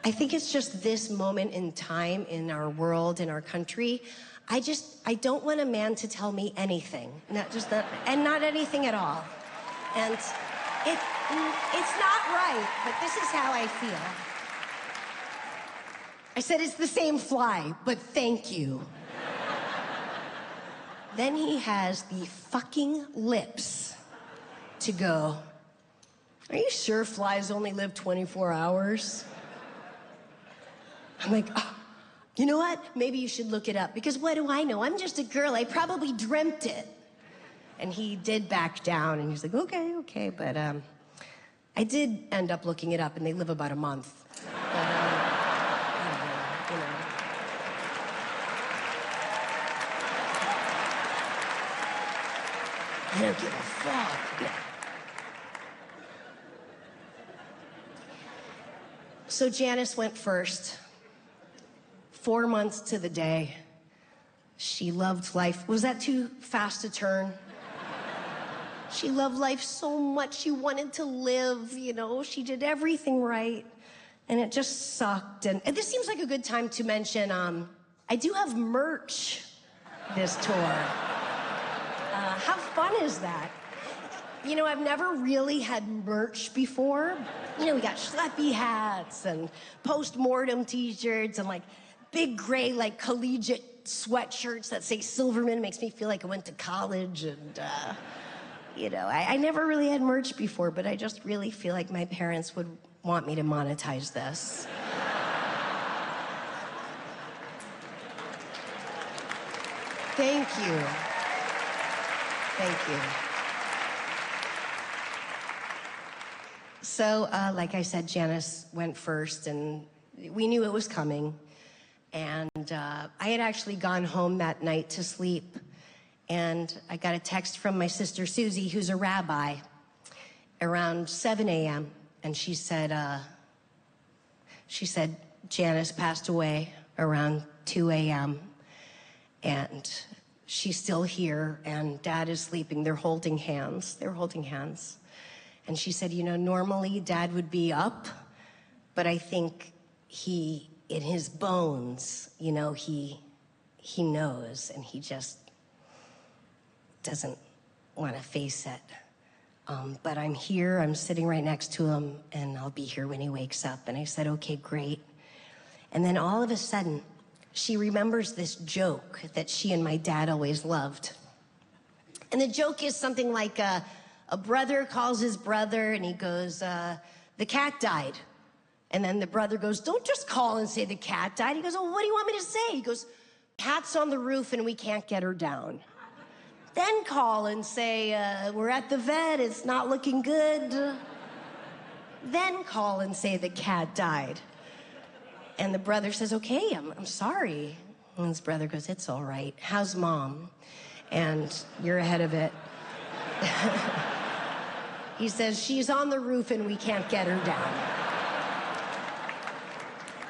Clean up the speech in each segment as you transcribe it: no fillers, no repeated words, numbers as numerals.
I think it's just this moment in time in our world, in our country. I don't want a man to tell me anything, not anything at all. And it's not right, but this is how I feel. I said, it's the same fly, but thank you. Then he has the fucking lips to go, are you sure flies only live 24 hours? I'm like, oh, you know what? Maybe you should look it up, because what do I know? I'm just a girl. I probably dreamt it. And he did back down, and he's like, okay, but I did end up looking it up, and they live about a month. But, you know. I don't give a fuck. No. So Janice went first. 4 months to the day. She loved life. Was that too fast a turn? She loved life so much. She wanted to live, you know. She did everything right. And it just sucked. And this seems like a good time to mention, I do have merch this tour. How fun is that? You know, I've never really had merch before. You know, we got schleppy hats and post-mortem t-shirts and like big gray, like collegiate sweatshirts that say Silverman. Makes me feel like I went to college. And, you know, I never really had merch before, but I just really feel like my parents would want me to monetize this. Thank you. Thank you. So, like I said, Janice went first, and we knew it was coming. And I had actually gone home that night to sleep, and I got a text from my sister Susie, who's a rabbi, around 7 a.m. And she said, Janice passed away around 2 a.m. and she's still here, and Dad is sleeping. They're holding hands. And she said, you know, normally Dad would be up, but I think he, in his bones, you know, he knows, and he just doesn't want to face it. But I'm here, I'm sitting right next to him, and I'll be here when he wakes up. And I said, okay, great. And then all of a sudden, she remembers this joke that she and my dad always loved. And the joke is something like, a brother calls his brother, and he goes, the cat died. And then the brother goes, don't just call and say the cat died. He goes, oh, what do you want me to say? He goes, cat's on the roof and we can't get her down. Then call and say, we're at the vet, it's not looking good. Then call and say the cat died. And the brother says, okay, I'm sorry. And his brother goes, it's all right. How's Mom? And you're ahead of it. He says, she's on the roof and we can't get her down.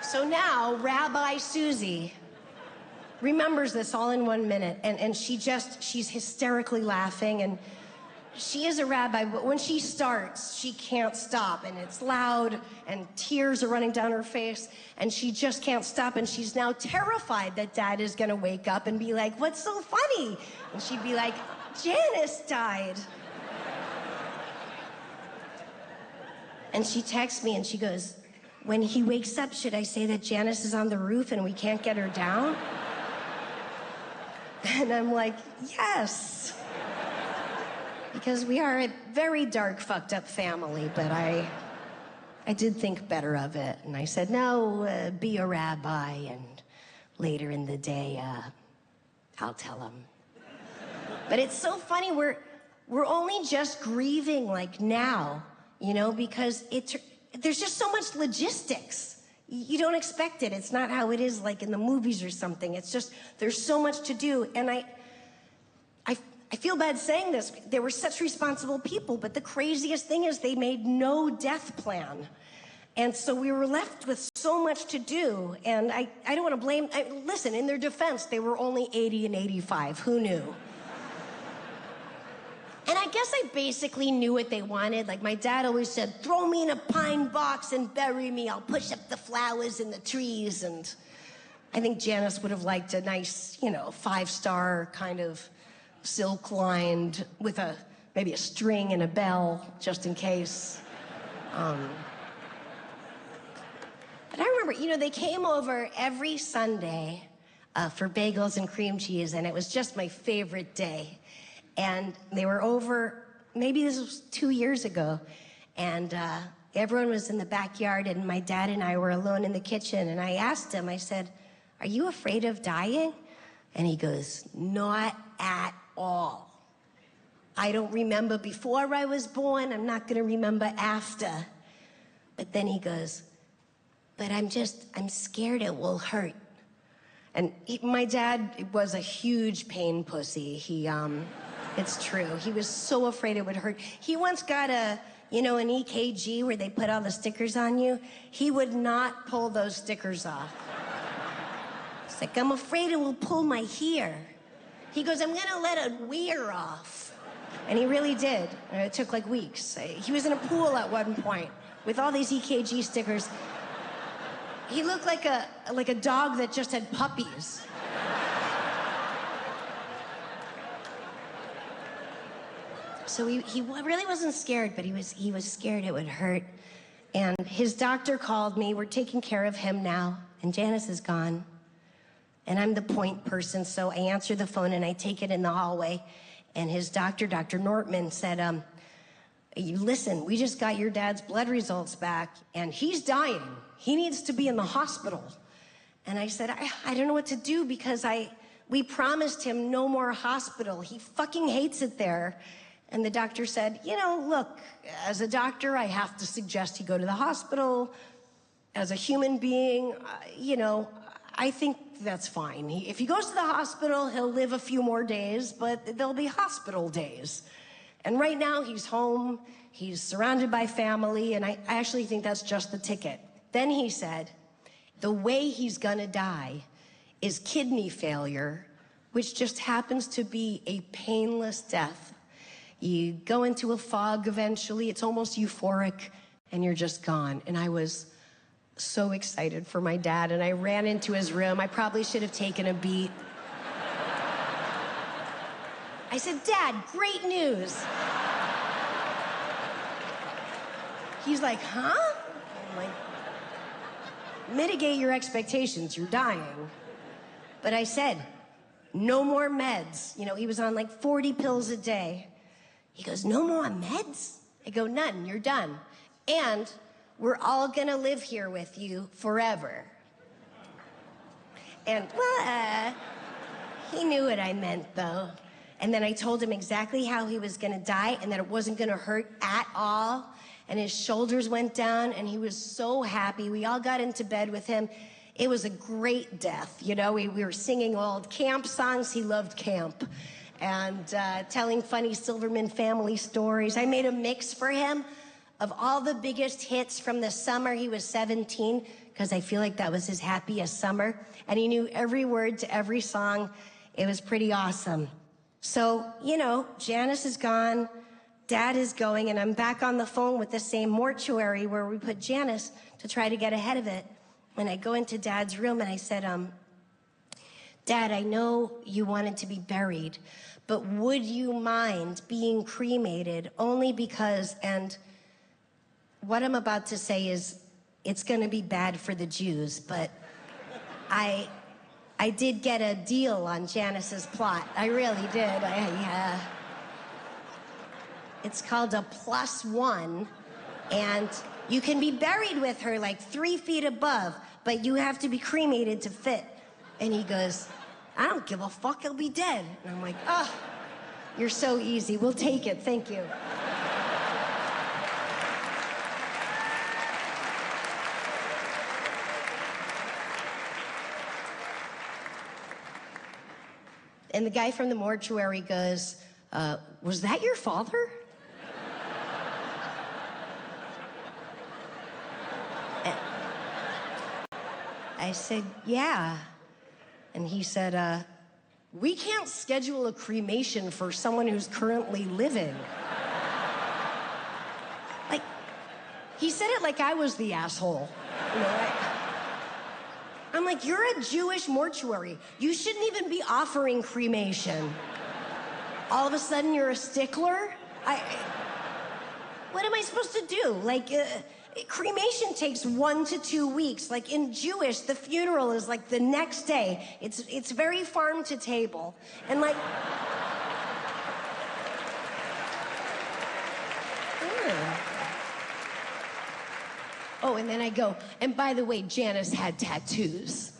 So now, Rabbi Susie remembers this all in 1 minute, and she's hysterically laughing, and she is a rabbi, but when she starts, she can't stop, and it's loud, and tears are running down her face, and she just can't stop, and she's now terrified that Dad is gonna wake up and be like, what's so funny? And she'd be like, Janice died. And she texts me and she goes, when he wakes up, should I say that Janice is on the roof and we can't get her down? And I'm like, yes. Because we are a very dark, fucked up family, but I did think better of it. And I said, no, be a rabbi, and later in the day, I'll tell him. But it's so funny, we're only just grieving like now, you know, because there's just so much logistics. You don't expect it. It's not how it is like in the movies or something. It's just, there's so much to do. And I feel bad saying this. They were such responsible people, but the craziest thing is they made no death plan. And so we were left with so much to do. And I don't want to blame, listen, in their defense, they were only 80 and 85. Who knew? And I guess guess I basically knew what they wanted. Like, my dad always said, throw me in a pine box and bury me. I'll push up the flowers in the trees. And I think Janice would have liked a nice, 5-star kind of silk-lined with maybe a string and a bell, just in case. But I remember, they came over every Sunday for bagels and cream cheese, and it was just my favorite day. And they were over, maybe this was 2 years ago, and everyone was in the backyard, and my dad and I were alone in the kitchen, and I asked him, I said, are you afraid of dying? And he goes, not at all. I don't remember before I was born, I'm not gonna remember after. But then he goes, but I'm scared it will hurt. And my dad was a huge pain pussy. It's true. He was so afraid it would hurt. He once got an EKG where they put all the stickers on you. He would not pull those stickers off. It's like, I'm afraid it will pull my hair. He goes, I'm gonna let it wear off. And he really did. And it took like weeks. He was in a pool at one point with all these EKG stickers. He looked like a dog that just had puppies. So he really wasn't scared, but he was scared it would hurt. And his doctor called me. We're taking care of him now, and Janice is gone. And I'm the point person, so I answer the phone and I take it in the hallway. And his doctor, Dr. Nortman, said, listen, we just got your dad's blood results back, and he's dying. He needs to be in the hospital. And I said, I don't know what to do because we promised him no more hospital. He fucking hates it there. And the doctor said, look, as a doctor, I have to suggest he go to the hospital. As a human being, I think that's fine. If he goes to the hospital, he'll live a few more days, but there'll be hospital days. And right now, he's home, he's surrounded by family, and I actually think that's just the ticket. Then he said, the way he's gonna die is kidney failure, which just happens to be a painless death. You go into a fog eventually, it's almost euphoric, and you're just gone. And I was so excited for my dad, and I ran into his room. I probably should have taken a beat. I said, Dad, great news. He's like, huh? I'm like, mitigate your expectations, you're dying. But I said, no more meds. He was on like 40 pills a day. He goes, no more meds? I go, none, you're done. And we're all gonna live here with you forever. And, he knew what I meant, though. And then I told him exactly how he was gonna die and that it wasn't gonna hurt at all. And his shoulders went down and he was so happy. We all got into bed with him. It was a great death. We were singing old camp songs. He loved camp. And telling funny Silverman family stories. I made a mix for him of all the biggest hits from the summer he was 17, because I feel like that was his happiest summer. And he knew every word to every song. It was pretty awesome. So, Janice is gone, Dad is going, and I'm back on the phone with the same mortuary where we put Janice to try to get ahead of it. And I go into Dad's room and I said, Dad, I know you wanted to be buried, but would you mind being cremated only because, and what I'm about to say is, it's gonna be bad for the Jews, but I did get a deal on Janice's plot. I really did. It's called a +1, and you can be buried with her like 3 feet above, but you have to be cremated to fit. And he goes, I don't give a fuck, he'll be dead. And I'm like, oh, you're so easy. We'll take it, thank you. And the guy from the mortuary goes, was that your father? I said, yeah. And he said, we can't schedule a cremation for someone who's currently living. He said it like I was the asshole. You know, I'm like, you're a Jewish mortuary. You shouldn't even be offering cremation. All of a sudden, you're a stickler? What am I supposed to do? Like, cremation takes 1 to 2 weeks. Like, in Jewish, the funeral is like the next day. It's very farm to table. And like... Oh, and then I go, and by the way, Janice had tattoos.